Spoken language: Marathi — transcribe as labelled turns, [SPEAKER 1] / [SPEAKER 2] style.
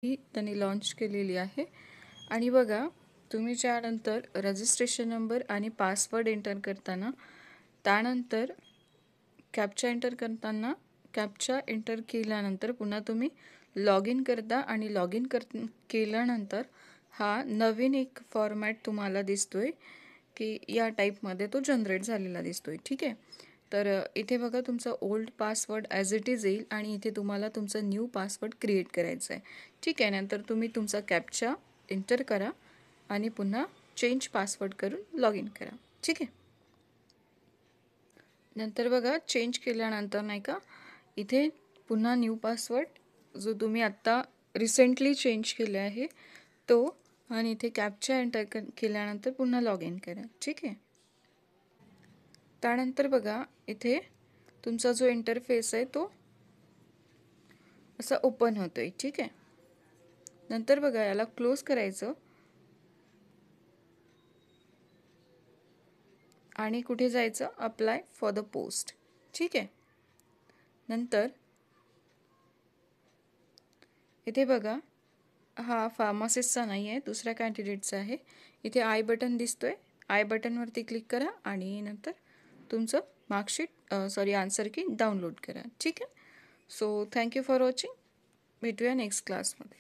[SPEAKER 1] ही त्यांनी लॉन्च केलेली आहे. आणि बघा, तुम्ही त्यानंतर रजिस्ट्रेशन नंबर आणि पासवर्ड एंटर करताना, त्यानंतर कॅप्चा एंटर केल्यानंतर पुन्हा तुम्ही लॉग इन करता आणि लॉग इन केल्यानंतर हा नवीन एक फॉर्मॅट तुम्हाला दिसतोय की या टाईपमध्ये तो जनरेट झालेला दिसतोय. ठीक आहे. तर इथे बघा, तुमचा old password as it is येईल आणि इथे तुम्हाला तुमचा न्यू पासवर्ड क्रिएट करायचा आहे. ठीक आहे. नंतर तुम्ही तुमचा कॅप्चा एंटर करा आणि पुन्हा चेंज पासवर्ड करून लॉग इन करा. ठीक आहे. नंतर बघा, चेंज केल्यानंतर नाही का, इथे पुन्हा न्यू पासवर्ड जो तुम्ही आत्ता रिसेंटली चेंज केला आहे तो, आणि इथे कॅप्चा एंटर केल्यानंतर पुन्हा लॉग इन करा. ठीक आहे. त्यानंतर बघा, इथे तुमचा जो इंटरफेस आहे तो असा ओपन होतोय. ठीक आहे. नंतर बघा, याला क्लोज करायचं आणि कुठे जायचं, अप्लाय फॉर द पोस्ट. ठीक आहे. नंतर इथे बघा, हा फार्मासिस्टचा नाही आहे, दुसऱ्या कॅन्डिडेटचा आहे. इथे आय बटन दिसतोय, आय बटनवरती क्लिक करा आणि नंतर तुमचं मार्कशीट आन्सर की डाउनलोड करा. ठीक आहे. So thank you for watching. भेटूया नेक्स्ट क्लासमध्ये.